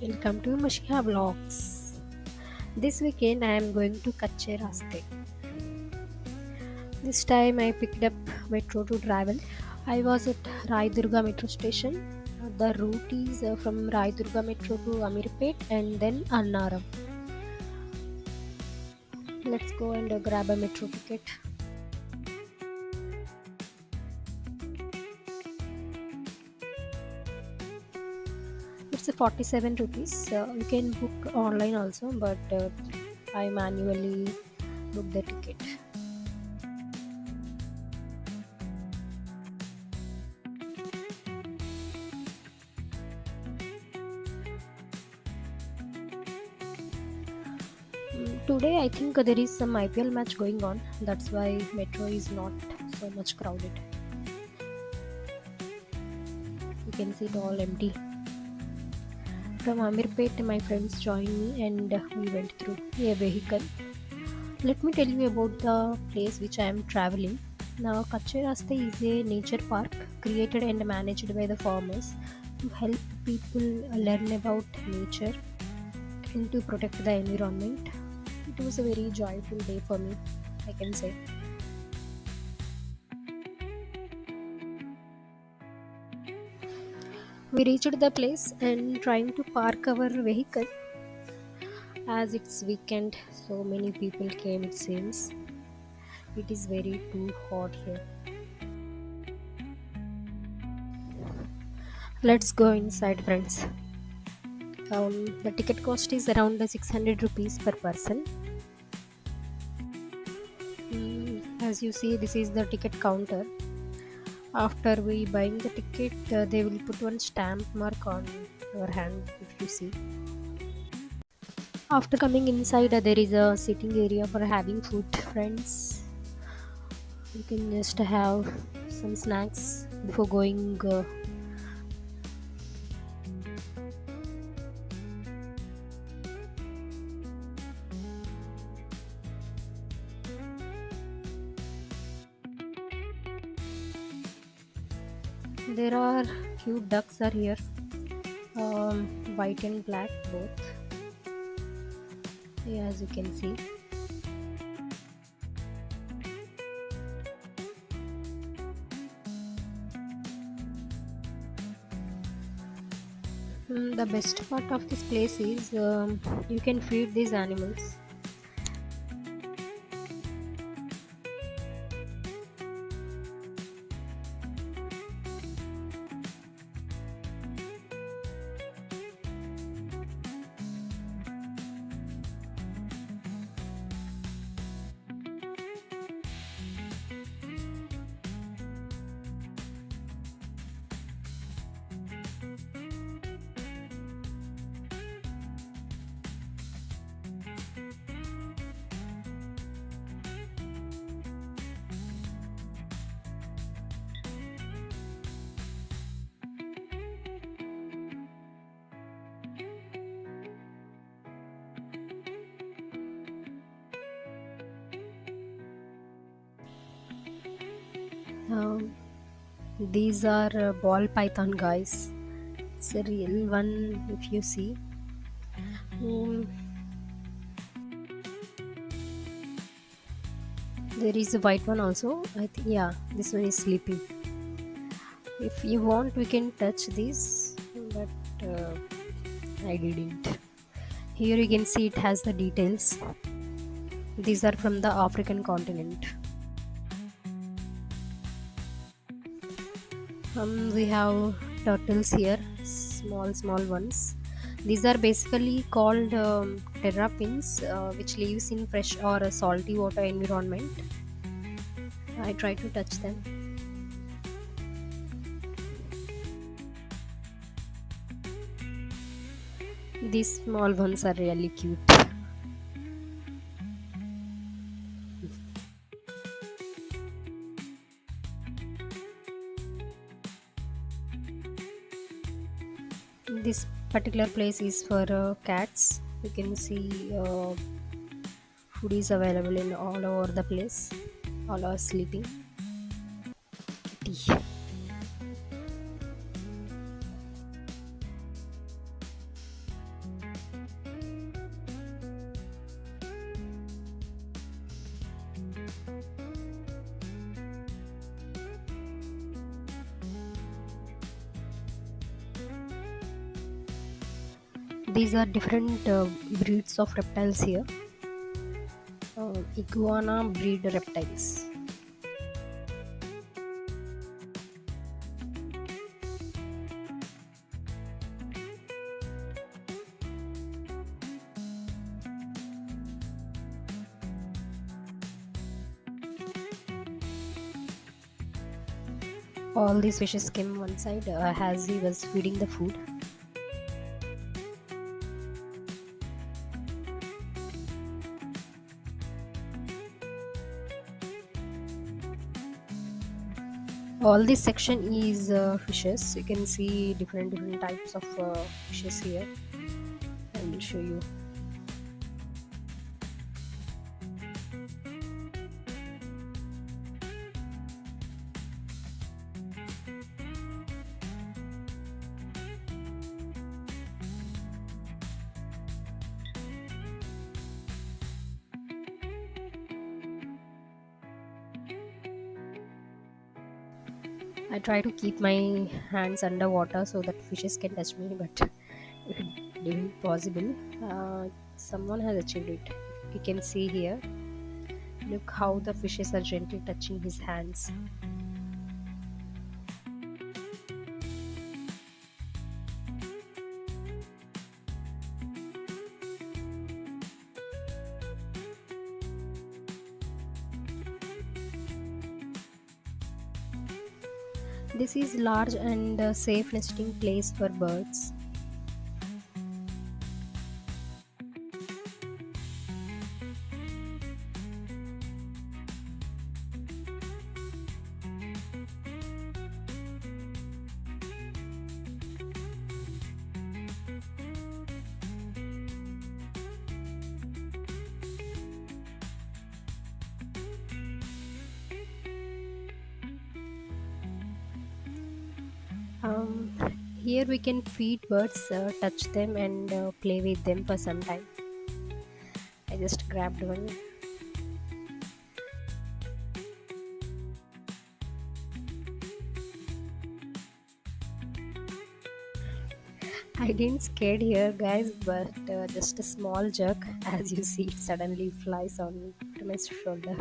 Welcome to Mashika Vlogs. This weekend I am going to Kacche Raaste. This time I picked up metro to travel. I was at Raidurga metro station. The route is from Raidurga metro to Amirpet and then Annaram. Let's go and grab a metro ticket. It's a 47 rupees. You can book online also, but I manually booked the ticket. Today I think there is some IPL match going on. That's why metro is not so much crowded. You can see it all empty. From Amirpet, my friends joined me and we went through a vehicle. Let me tell you about the place which I am traveling. Now, Kacche Raste is a nature park created and managed by the farmers to help people learn about nature and to protect the environment. It was a very joyful day for me, I can say. We reached the place and trying to park our vehicle as it's weekend, so many people came it seems. It is very too hot here. Let's go inside, friends. The ticket cost is around 600 rupees per person. As you see, this is the ticket counter. After we buying the ticket, they will put one stamp mark on your hand if you see. After coming inside, there is a sitting area for having food, friends. You can just have some snacks before going. There are cute ducks are here, white and black both. Yeah, as you can see. The best part of this place is you can feed these animals. Um, these are ball python, guys. It's a real one if you see. Mm, there is a white one also. I think yeah, this one is sleeping. If you want, we can touch this, but I didn't. Here you can see it has the details. These are from the African continent. We have turtles here, small ones. These are basically called terrapins, which lives in fresh or a salty water environment. I try to touch them. These small ones are really cute. This particular place is for cats. You can see food is available in all over the place. All are sleeping. Kitty. These are different breeds of reptiles here. Iguana breed reptiles. All these fishes came one side as he was feeding the food. All this section is fishes. You can see different types of fishes here. I will show you. I try to keep my hands underwater so that fishes can touch me, but it didn't possible. Someone has achieved it. You can see here. Look how the fishes are gently touching his hands. This is large and safe nesting place for birds. Um, Here we can feed birds, touch them, and play with them for some time. I just grabbed one. I didn't scared here, guys, but just a small jerk. As you see, it suddenly flies on to my shoulder.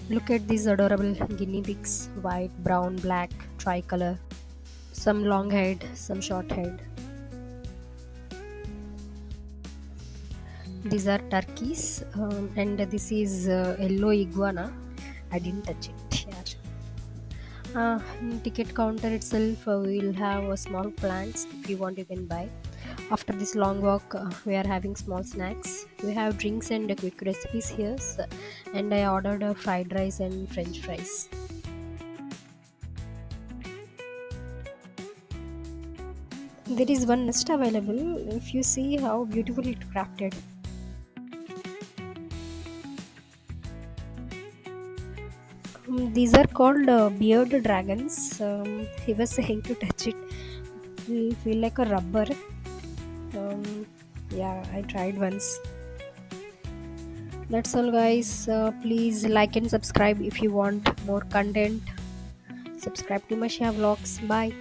Look at these adorable guinea pigs, white, brown, black, tricolor. Some long head, some short head. These are turkeys, and this is yellow iguana. I didn't touch it. In ticket counter itself, we will have small plants. If you want, you can buy. After this long walk, we are having small snacks. We have drinks and quick recipes here, and I ordered a fried rice and French fries. There is one nest available. If you see how beautifully it crafted. These are called beard dragons. He was saying to touch it, will feel like a rubber. Yeah, I tried once. That's all, guys. Please like and subscribe if you want more content. Subscribe to my Shia vlogs. Bye.